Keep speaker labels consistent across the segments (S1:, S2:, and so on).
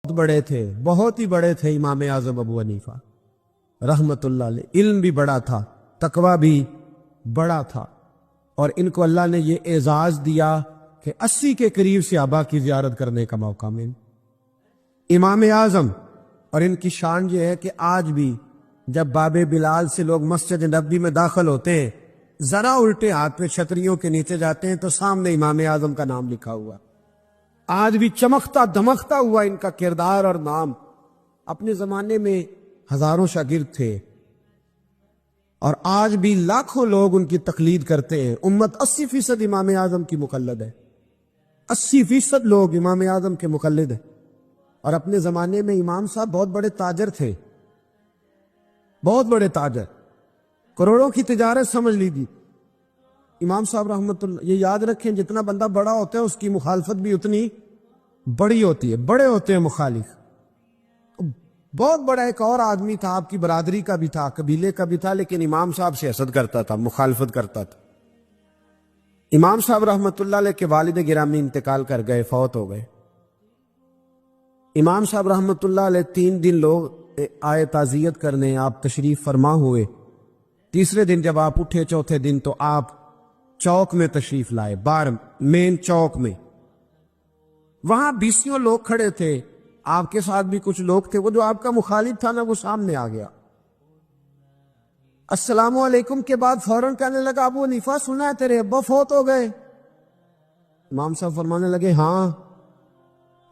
S1: بڑے تھے، بہت ہی بڑے تھے امام اعظم ابو حنیفہ رحمت اللہ علیہ۔ علم بھی بڑا تھا، تقوی بھی بڑا تھا، اور ان کو اللہ نے یہ اعزاز دیا کہ 80 کے قریب صحابہ کی زیارت کرنے کا موقع مل۔ امام اعظم، اور ان کی شان یہ ہے کہ آج بھی جب باب بلال سے لوگ مسجد نبوی میں داخل ہوتے ہیں، ذرا الٹے ہاتھ پہ چھتریوں کے نیچے جاتے ہیں تو سامنے امام اعظم کا نام لکھا ہوا۔ آج بھی چمکتا دمکتا ہوا ان کا کردار اور نام۔ اپنے زمانے میں ہزاروں شاگرد تھے، اور آج بھی لاکھوں لوگ ان کی تقلید کرتے ہیں۔ امت 80% امام اعظم کی مقلد ہے، 80% لوگ امام اعظم کے مقلد ہیں۔ اور اپنے زمانے میں امام صاحب بہت بڑے تاجر تھے، بہت بڑے تاجر، کروڑوں کی تجارت سمجھ لیجیے۔ امام صاحب رحمت اللہ، یہ یاد رکھیں، جتنا بندہ بڑا ہوتا ہے اس کی مخالفت بھی اتنی بڑی ہوتی ہے، بڑے ہوتے ہیں مخالف۔ بہت بڑا ایک اور آدمی تھا، آپ کی برادری کا بھی تھا، قبیلے کا بھی تھا، لیکن امام صاحب سے حسد کرتا تھا، مخالفت کرتا تھا۔ امام صاحب رحمت اللہ علیہ کے والد گرامی انتقال کر گئے، فوت ہو گئے۔ امام صاحب رحمت اللہ علیہ 3 دن لوگ آئے تعزیت کرنے، آپ تشریف فرما ہوئے۔ تیسرے دن جب آپ اٹھے، چوتھے دن تو آپ چوک میں تشریف لائے، بار مین چوک میں۔ وہاں 20 لوگ کھڑے تھے، آپ کے ساتھ بھی کچھ لوگ تھے۔ وہ جو آپ کا مخالف تھا نا، وہ سامنے آ گیا، السلام علیکم کے بعد فوراً کہنے لگا، ابو حنیفہ سنا ہے تیرے ابا فوت ہو گئے؟ امام صاحب فرمانے لگے ہاں۔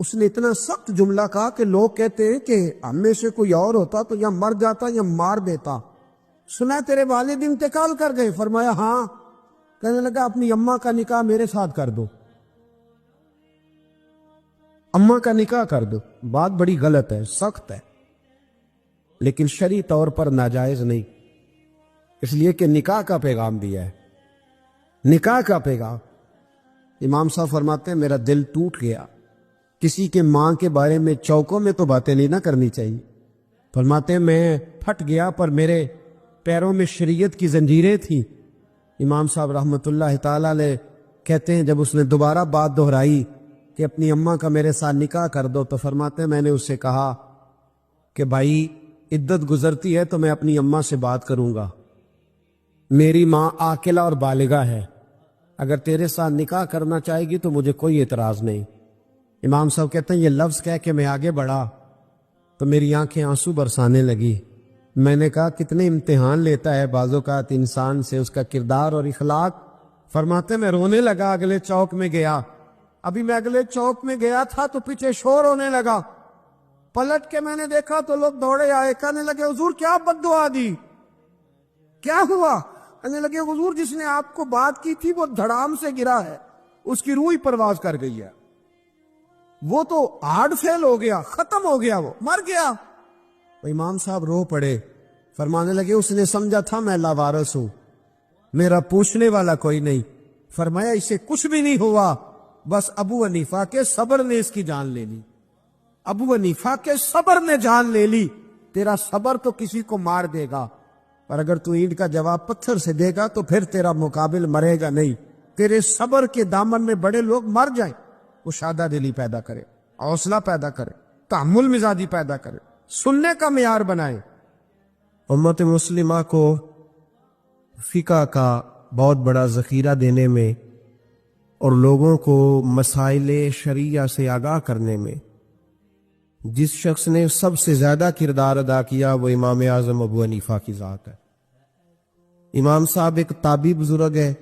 S1: اس نے اتنا سخت جملہ کہا کہ لوگ کہتے ہیں کہ ہم میں سے کوئی اور ہوتا تو یا مر جاتا یا مار دیتا۔ سنا ہے تیرے والد انتقال کر گئے؟ فرمایا ہاں۔ کہنے لگا اپنی اماں کا نکاح میرے ساتھ کر دو، اماں کا نکاح کر دو۔ بات بڑی غلط ہے، سخت ہے، لیکن شرعی طور پر ناجائز نہیں، اس لیے کہ نکاح کا پیغام دیا ہے، نکاح کا پیغام۔ امام صاحب فرماتے ہیں میرا دل ٹوٹ گیا۔ کسی کے ماں کے بارے میں چوکوں میں تو باتیں نہیں نہ کرنی چاہیے۔ فرماتے ہیں میں پھٹ گیا، پر میرے پیروں میں شریعت کی زنجیریں تھیں۔ امام صاحب رحمت اللہ تعالی علیہ کہتے ہیں جب اس نے دوبارہ بات دہرائی کہ اپنی اماں کا میرے ساتھ نکاح کر دو، تو فرماتے ہیں میں نے اس سے کہا کہ بھائی عدت گزرتی ہے تو میں اپنی اماں سے بات کروں گا، میری ماں عاقلہ اور بالغہ ہے، اگر تیرے ساتھ نکاح کرنا چاہے گی تو مجھے کوئی اعتراض نہیں۔ امام صاحب کہتے ہیں یہ لفظ کہہ کے میں آگے بڑھا تو میری آنکھیں آنسو برسانے لگی۔ میں نے کہا کتنے امتحان لیتا ہے بعض اوقات انسان سے اس کا کردار اور اخلاق۔ فرماتے میں رونے لگا، اگلے چوک میں گیا۔ ابھی میں اگلے چوک میں گیا تھا تو پیچھے شور ہونے لگا، پلٹ کے میں نے دیکھا تو لوگ دوڑے آئے، کہنے لگے حضور کیا بد دعا دی، کیا ہوا؟ کہنے لگے حضور جس نے آپ کو بات کی تھی وہ دھڑام سے گرا ہے، اس کی روح ہی پرواز کر گئی ہے، وہ تو ہارڈ فیل ہو گیا، ختم ہو گیا، وہ مر گیا۔ امام صاحب رو پڑے، فرمانے لگے اس نے سمجھا تھا میں لاوارث ہوں، میرا پوچھنے والا کوئی نہیں۔ فرمایا اسے کچھ بھی نہیں ہوا، بس ابو حنیفہ کے صبر نے اس کی جان لے لی، ابو حنیفہ کے صبر نے جان لے لی۔ تیرا صبر تو کسی کو مار دے گا، پر اگر تو اینٹ کا جواب پتھر سے دے گا تو پھر تیرا مقابل مرے گا نہیں۔ تیرے صبر کے دامن میں بڑے لوگ مر جائیں، وہ شادہ دلی پیدا کرے، حوصلہ پیدا کرے، تحمل مزاجی پیدا کرے، سننے کا معیار بنائے۔ امت مسلمہ کو فقہ کا بہت بڑا ذخیرہ دینے میں اور لوگوں کو مسائل شرعیہ سے آگاہ کرنے میں جس شخص نے سب سے زیادہ کردار ادا کیا وہ امام اعظم ابو حنیفہ کی ذات ہے۔ امام صاحب ایک تابعی بزرگ ہے،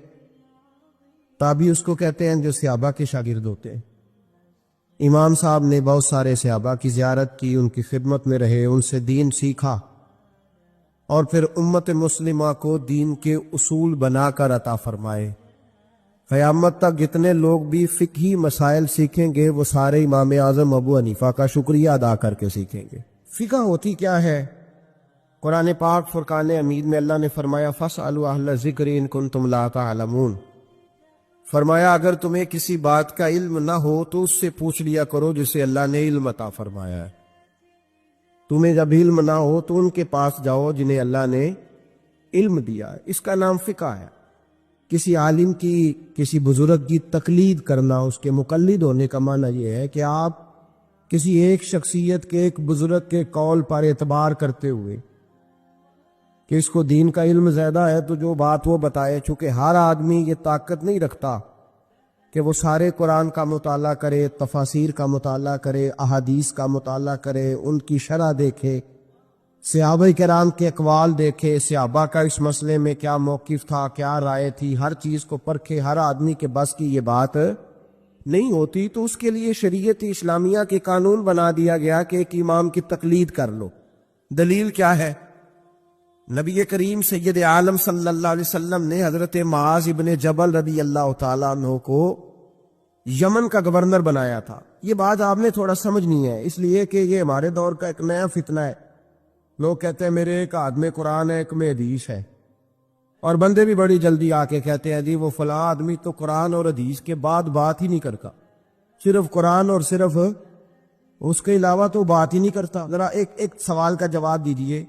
S1: تابعی اس کو کہتے ہیں جو صحابہ کے شاگرد ہوتے ہیں۔ امام صاحب نے بہت سارے صحابہ کی زیارت کی، ان کی خدمت میں رہے، ان سے دین سیکھا، اور پھر امت مسلمہ کو دین کے اصول بنا کر عطا فرمائے۔ قیامت تک جتنے لوگ بھی فقہی مسائل سیکھیں گے وہ سارے امام اعظم ابو حنیفہ کا شکریہ ادا کر کے سیکھیں گے۔ فقہ ہوتی کیا ہے؟ قرآن پاک فرقان حمید میں اللہ نے فرمایا فَاسْأَلُوا أَهْلَ الذِّكْرِ إِن كُنتُمْ لَا تَعْلَمُونَ۔ فرمایا اگر تمہیں کسی بات کا علم نہ ہو تو اس سے پوچھ لیا کرو جسے اللہ نے علم عطا فرمایا ہے۔ تمہیں جب علم نہ ہو تو ان کے پاس جاؤ جنہیں اللہ نے علم دیا ہے۔ اس کا نام فقہ ہے۔ کسی عالم کی، کسی بزرگ کی تقلید کرنا، اس کے مقلد ہونے کا معنی یہ ہے کہ آپ کسی ایک شخصیت کے ایک بزرگ کے قول پر اعتبار کرتے ہوئے کہ اس کو دین کا علم زیادہ ہے تو جو بات وہ بتائے، چونکہ ہر آدمی یہ طاقت نہیں رکھتا کہ وہ سارے قرآن کا مطالعہ کرے، تفاسیر کا مطالعہ کرے، احادیث کا مطالعہ کرے، ان کی شرح دیکھے، صحابہ کرام کے اقوال دیکھے، صحابہ کا اس مسئلے میں کیا موقف تھا، کیا رائے تھی، ہر چیز کو پرکھے۔ ہر آدمی کے بس کی یہ بات نہیں ہوتی، تو اس کے لیے شریعت اسلامیہ کے قانون بنا دیا گیا کہ ایک امام کی تقلید کر لو۔ دلیل کیا ہے؟ نبی کریم سید عالم صلی اللہ علیہ وسلم نے حضرت معاذ ابن جبل رضی اللہ تعالیٰ عنہ کو یمن کا گورنر بنایا تھا۔ یہ بات آپ نے تھوڑا سمجھنی ہے، اس لیے کہ یہ ہمارے دور کا ایک نیا فتنہ ہے۔ لوگ کہتے ہیں میرے ایک ہاتھ میں قرآن ہے، ایک میں حدیث ہے، اور بندے بھی بڑی جلدی آ کے کہتے ہیں جی وہ فلاں آدمی تو قرآن اور حدیث کے بعد بات ہی نہیں کرتا، صرف قرآن اور صرف اس کے علاوہ تو بات ہی نہیں کرتا۔ ذرا ایک سوال کا جواب دیجئے،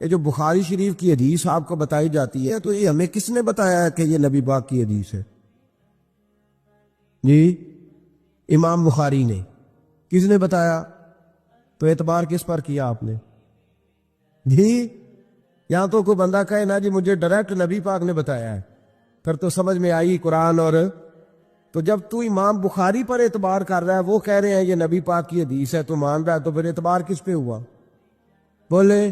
S1: یہ جو بخاری شریف کی حدیث آپ کو بتائی جاتی ہے تو یہ ہمیں کس نے بتایا ہے کہ یہ نبی پاک کی حدیث ہے؟ جی امام بخاری نے۔ کس نے بتایا؟ تو اعتبار کس پر کیا آپ نے؟ جی یہاں تو کوئی بندہ کہے نا جی مجھے ڈائریکٹ نبی پاک نے بتایا ہے، پھر تو سمجھ میں آئی قرآن۔ اور تو جب تو امام بخاری پر اعتبار کر رہا ہے، وہ کہہ رہے ہیں یہ نبی پاک کی حدیث ہے، تو مان رہا ہے، تو پھر اعتبار کس پہ ہوا؟ بولے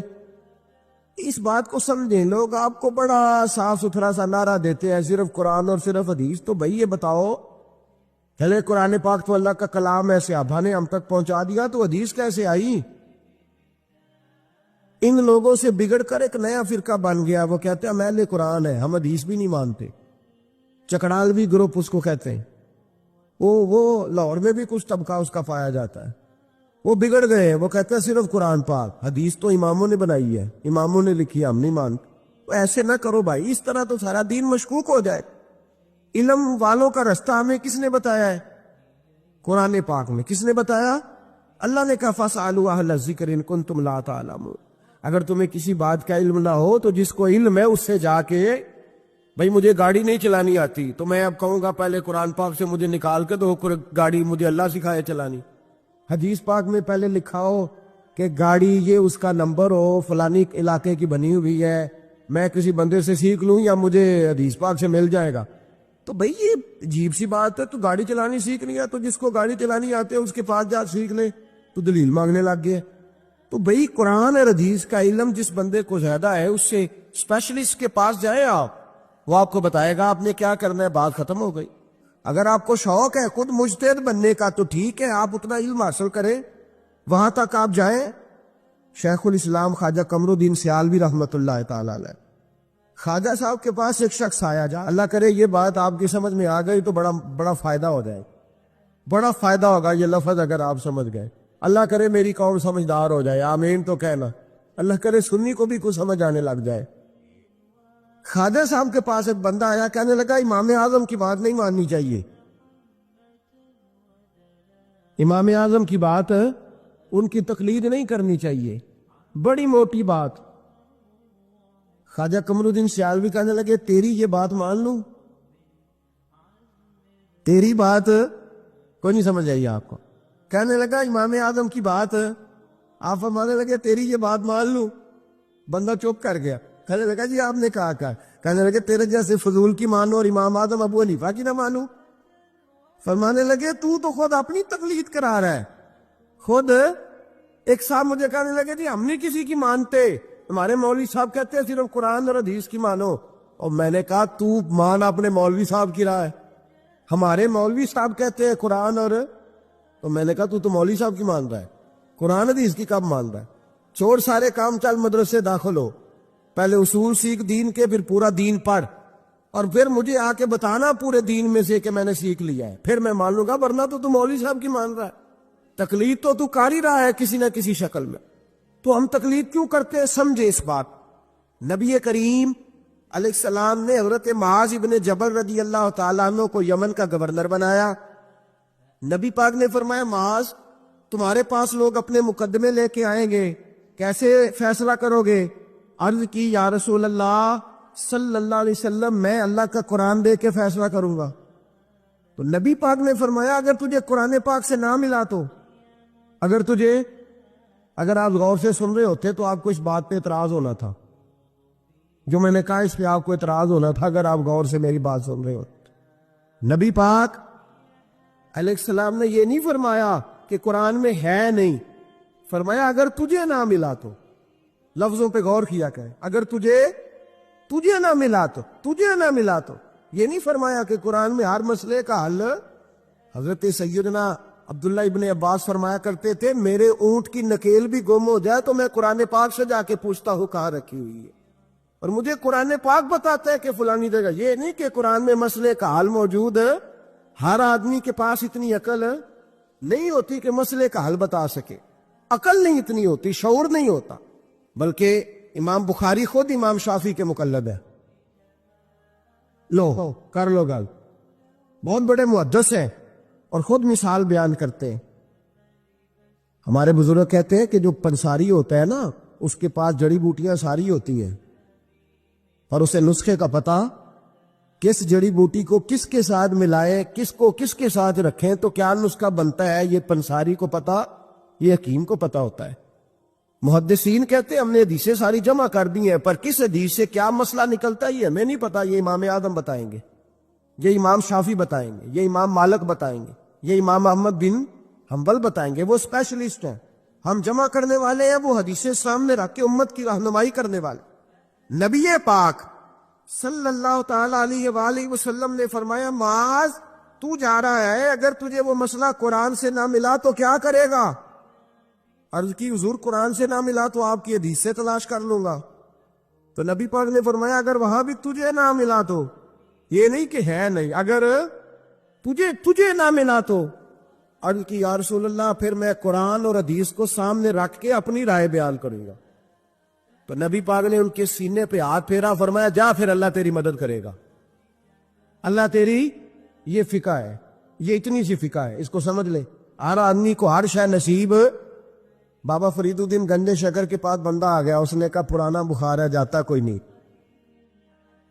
S1: اس بات کو سمجھیں۔ لوگ آپ کو بڑا صاف ستھرا سا نعرہ دیتے ہیں صرف قرآن اور صرف حدیث، تو بھائی یہ بتاؤ چلے قرآن پاک تو اللہ کا کلام ہے، صحابہ نے ہم تک پہنچا دیا، تو حدیث کیسے آئی؟ ان لوگوں سے بگڑ کر ایک نیا فرقہ بن گیا، وہ کہتے ہیں اہل قرآن ہے، ہم حدیث بھی نہیں مانتے۔ چکڑالوی گروپ اس کو کہتے ہیں۔ وہ لاہور میں بھی کچھ طبقہ اس کا پایا جاتا ہے، وہ بگڑ گئے، وہ کہتے ہیں صرف قرآن پاک، حدیث تو اماموں نے بنائی ہے، اماموں نے لکھی ہے، ہم نہیں مانتے۔ تو ایسے نہ کرو بھائی، اس طرح تو سارا دین مشکوک ہو جائے۔ علم والوں کا رستہ ہمیں کس نے بتایا ہے؟ قرآن پاک میں۔ کس نے بتایا؟ اللہ نے کہا فَاسْأَلُوا أَهْلَ الذِّكْرِ إِن كُنتُمْ لَا تَعْلَمُونَ۔ اگر تمہیں کسی بات کا علم نہ ہو تو جس کو علم ہے اس سے جا کے، بھائی مجھے گاڑی نہیں چلانی آتی تو میں اب کہوں گا پہلے قرآن پاک سے مجھے نکال کے دو گاڑی، مجھے اللہ سکھائے چلانی۔ حدیث پاک میں پہلے لکھا ہو کہ گاڑی یہ اس کا نمبر ہو، فلانی علاقے کی بنی ہوئی ہے، میں کسی بندے سے سیکھ لوں یا مجھے حدیث پاک سے مل جائے گا۔ تو بھئی یہ عجیب سی بات ہے، تو گاڑی چلانی سیکھنی ہے تو جس کو گاڑی چلانی آتے ہے اس کے پاس جا سیکھ لے، تو دلیل مانگنے لگ گئے۔ تو بھئی قرآن اور حدیث کا علم جس بندے کو زیادہ ہے اس سے اسپیشلسٹ کے پاس جائیں آپ، وہ آپ کو بتائے گا آپ نے کیا کرنا ہے، بات ختم ہو گئی۔ اگر آپ کو شوق ہے خود مجتہد بننے کا تو ٹھیک ہے، آپ اتنا علم حاصل کریں، وہاں تک آپ جائیں۔ شیخ الاسلام خواجہ قمر الدین سیالوی رحمۃ اللہ تعالی علیہ، خواجہ صاحب کے پاس ایک شخص آیا، جا اللہ کرے یہ بات آپ کی سمجھ میں آ گئی تو بڑا فائدہ ہو جائے، بڑا فائدہ ہوگا یہ لفظ اگر آپ سمجھ گئے۔ اللہ کرے میری قوم سمجھدار ہو جائے، آمین تو کہنا۔ اللہ کرے سنی کو بھی کچھ سمجھ آنے لگ جائے۔ خواجہ صاحب کے پاس ایک بندہ آیا، کہنے لگا امام اعظم کی بات نہیں ماننی چاہیے، امام اعظم کی بات ان کی تقلید نہیں کرنی چاہیے، بڑی موٹی بات۔ خواجہ قمر الدین سیالوی کہنے لگے تیری یہ بات مان لوں؟ تیری بات کوئی نہیں سمجھ آئی آپ کو؟ کہنے لگا امام اعظم کی بات، آپ فرمانے لگے تیری یہ بات مان لوں؟ بندہ چپ کر گیا، کہنے لگا جی آپ نے کہا کیا؟ کہنے لگے تیرے جیسے فضول کی مانو اور امام اعظم ابو حنیفہ کی نہ مانو۔ فرمانے لگے تو خود اپنی تقلید کرا رہا ہے۔ خود ایک صاحب مجھے کہنے لگے جی ہم نہیں کسی کی مانتے، ہمارے مولوی صاحب کہتے ہیں صرف قرآن اور حدیث کی مانو۔ اور میں نے کہا تو مان اپنے مولوی صاحب کی رائے، ہمارے مولوی صاحب کہتے ہیں قرآن اور، تو میں نے کہا تو مولوی صاحب کی مان رہا ہے، قرآن حدیث کی کب مان رہا ہے؟ چھوڑ سارے کام، چل مدرسے داخل ہو، پہلے اصول سیکھ دین کے، پھر پورا دین پڑھ، اور پھر مجھے آ کے بتانا پورے دین میں سے کہ میں نے سیکھ لیا ہے، پھر میں مان لوں گا، ورنہ تو مولوی صاحب کی مان رہا ہے۔ تقلید تو کر ہی رہا ہے کسی نہ کسی شکل میں، تو ہم تقلید کیوں کرتے ہیں؟ سمجھے اس بات۔ نبی کریم علیہ السلام نے حضرت معاذ ابن جبل رضی اللہ تعالیٰ عنہ کو یمن کا گورنر بنایا۔ نبی پاک نے فرمایا معاذ تمہارے پاس لوگ اپنے مقدمے لے کے آئیں گے، کیسے فیصلہ کرو گے؟ عرض کی یا رسول اللہ صلی اللہ علیہ وسلم میں اللہ کا قرآن دے کے فیصلہ کروں گا۔ تو نبی پاک نے فرمایا اگر تجھے قرآن پاک سے نہ ملا تو اگر آپ غور سے سن رہے ہوتے تو آپ کو اس بات پہ اعتراض ہونا تھا جو میں نے کہا، اس پہ آپ کو اعتراض ہونا تھا اگر آپ غور سے میری بات سن رہے ہوتے۔ نبی پاک علیہ السلام نے یہ نہیں فرمایا کہ قرآن میں ہے نہیں، فرمایا اگر تجھے نہ ملا تو، لفظوں پہ غور کیا کرے، اگر تجھے نہ ملا تو یہ نہیں فرمایا کہ قرآن میں ہر مسئلے کا حل۔ حضرت سیدنا عبداللہ ابن عباس فرمایا کرتے تھے میرے اونٹ کی نکیل بھی گم ہو جائے تو میں قرآن پاک سے جا کے پوچھتا ہوں کہاں رکھی ہوئی ہے، اور مجھے قرآن پاک بتاتا ہے کہ فلانی جگہ۔ یہ نہیں کہ قرآن میں مسئلے کا حل موجود ہے، ہر آدمی کے پاس اتنی عقل نہیں ہوتی کہ مسئلے کا حل بتا سکے، عقل نہیں اتنی ہوتی، شعور نہیں ہوتا، بلکہ امام بخاری خود امام شافعی کے مقلد ہے۔ لو کر لو گل، بہت بڑے محدث ہیں اور خود مثال بیان کرتے ہیں۔ ہمارے بزرگ کہتے ہیں کہ جو پنساری ہوتا ہے نا، اس کے پاس جڑی بوٹیاں ساری ہوتی ہیں، اور اسے نسخے کا پتہ، کس جڑی بوٹی کو کس کے ساتھ ملائے، کس کو کس کے ساتھ رکھیں تو کیا نسخہ بنتا ہے، یہ پنساری کو پتہ، یہ حکیم کو پتہ ہوتا ہے۔ محدثین کہتے ہیں ہم نے حدیثیں ساری جمع کر دی ہیں، پر کس حدیث سے کیا مسئلہ نکلتا ہے یہ ہمیں نہیں پتا، یہ امام اعظم بتائیں گے، یہ امام شافعی بتائیں گے، یہ امام مالک بتائیں گے، یہ امام احمد بن حنبل بتائیں گے، وہ اسپیشلسٹ ہیں۔ ہم جمع کرنے والے ہیں، وہ حدیثیں سامنے رکھ کے امت کی رہنمائی کرنے والے۔ نبی پاک صلی اللہ تعالی علیہ وآلہ وسلم نے فرمایا معاذ تو جا رہا ہے، اگر تجھے وہ مسئلہ قرآن سے نہ ملا تو کیا کرے گا؟ عرض کی حضور قرآن سے نہ ملا تو آپ کی حدیث سے تلاش کر لوں گا۔ تو نبی پاک نے فرمایا اگر وہاں بھی تجھے نہ ملا تو، یہ نہیں کہ ہے نہیں، اگر تجھے نہ ملا تو، عرض کی یا رسول اللہ پھر میں قرآن اور حدیث کو سامنے رکھ کے اپنی رائے بیان کروں گا۔ تو نبی پاک نے ان کے سینے پہ ہاتھ پھیرا، فرمایا جا پھر اللہ تیری مدد کرے گا، اللہ تیری، یہ فقہ ہے، یہ اتنی سی فقہ ہے، اس کو سمجھ لے۔ ہر آدمی کو ہر شے نصیب۔ بابا فرید الدین گنجے شکر کے پاس بندہ آ گیا، اس نے کہا پرانا بخار ہے، جاتا کوئی نہیں۔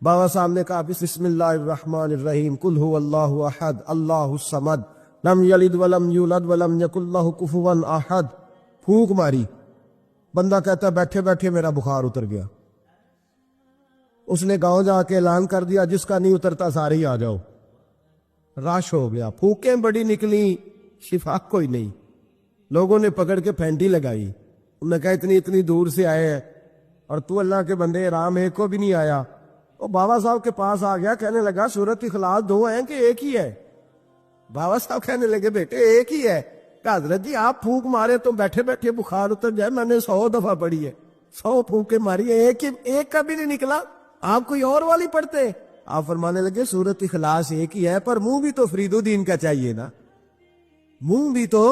S1: بابا صاحب نے کہا بسم اللہ الرحمن الرحیم، قل هو اللہ احد اللہ الصمد لم یلد ولم یولد ولم یکن لہ کفوا احد، پھونک ماری، بندہ کہتا بیٹھے بیٹھے میرا بخار اتر گیا۔ اس نے گاؤں جا کے اعلان کر دیا جس کا نہیں اترتا سارے ہی آ جاؤ، رش ہو گیا، پھونکیں بڑی نکلی، شفا کوئی نہیں۔ لوگوں نے پکڑ کے پھینٹی لگائی، انہوں نے کہا اتنی دور سے آئے ہیں اور تو اللہ کے بندے رام ایک کو بھی نہیں آیا۔ وہ بابا صاحب کے پاس آ گیا، کہنے لگا سورت اخلاص دو ہیں کہ ایک ہی ہے؟ بابا صاحب کہنے لگے بیٹے ایک ہی ہے۔ کہ حضرت جی آپ پھونک مارے تو بیٹھے بیٹھے بخار اتر جائے، میں نے 100 دفعہ پڑھی ہے، 100 پھونکے ماری ہے، ایک کا بھی نہیں نکلا، آپ کوئی اور والی پڑھتے؟ آپ فرمانے لگے سورت اخلاص ایک ہی ہے، پر منہ بھی تو فرید الدین کا چاہیے نا، منہ بھی تو۔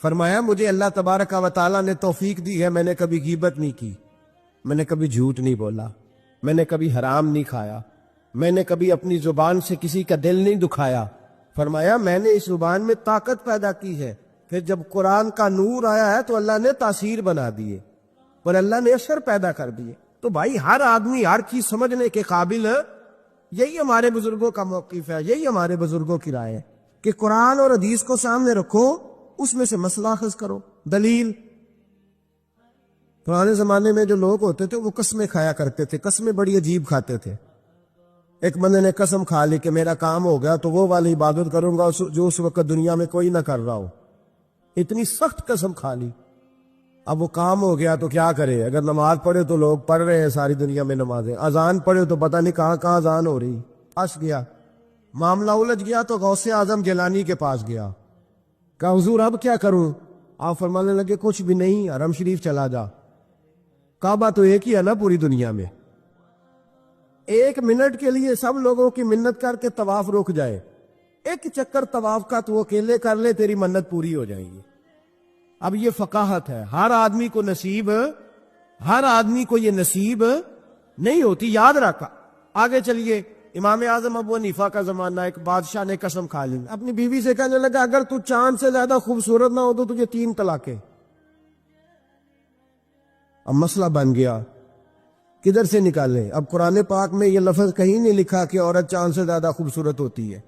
S1: فرمایا مجھے اللہ تبارک و تعالیٰ نے توفیق دی ہے، میں نے کبھی غیبت نہیں کی، میں نے کبھی جھوٹ نہیں بولا، میں نے کبھی حرام نہیں کھایا، میں نے کبھی اپنی زبان سے کسی کا دل نہیں دکھایا۔ فرمایا میں نے اس زبان میں طاقت پیدا کی ہے، پھر جب قرآن کا نور آیا ہے تو اللہ نے تاثیر بنا دیے اور اللہ نے اثر پیدا کر دیے۔ تو بھائی ہر آدمی ہر چیز سمجھنے کے قابل ہے۔ یہی ہمارے بزرگوں کا موقف ہے، یہی ہمارے بزرگوں کی رائے ہے کہ قرآن اور حدیث کو سامنے رکھو، اس میں سے مسئلہ اخذ کرو، دلیل۔ پرانے زمانے میں جو لوگ ہوتے تھے وہ قسمیں کھایا کرتے تھے، قسمیں بڑی عجیب کھاتے تھے۔ ایک بندے نے قسم کھا لی کہ میرا کام ہو گیا تو وہ والی عبادت کروں گا جو اس وقت دنیا میں کوئی نہ کر رہا ہو، اتنی سخت قسم کھا لی۔ اب وہ کام ہو گیا تو کیا کرے؟ اگر نماز پڑھے تو لوگ پڑھ رہے ہیں ساری دنیا میں نمازیں، اذان پڑھے تو پتہ نہیں کہاں کہاں اذان ہو رہی، پھنس گیا، معاملہ الجھ گیا تو غوث اعظم جیلانی کے پاس گیا، کہا حضور اب کیا کروں؟ آپ فرمانے لگے کچھ بھی نہیں، حرم شریف چلا جا، کعبہ تو ایک ہی ہے نا پوری دنیا میں، 1 منٹ کے لیے سب لوگوں کی منت کر کے طواف رک جائے، ایک چکر طواف کا تو اکیلے کر لے، تیری منت پوری ہو جائے گی۔ اب یہ فقاہت ہے، ہر آدمی کو یہ نصیب نہیں ہوتی، یاد رکھا۔ آگے چلیے، امام اعظم ابو حنیفہ کا زمانہ، ایک بادشاہ نے قسم کھا لی، اپنی بیوی سے کہنے لگا اگر تو چاند سے زیادہ خوبصورت نہ ہو تو تجھے 3 طلاقیں۔ اب مسئلہ بن گیا، کدھر سے نکالیں؟ اب قرآن پاک میں یہ لفظ کہیں نہیں لکھا کہ عورت چاند سے زیادہ خوبصورت ہوتی ہے،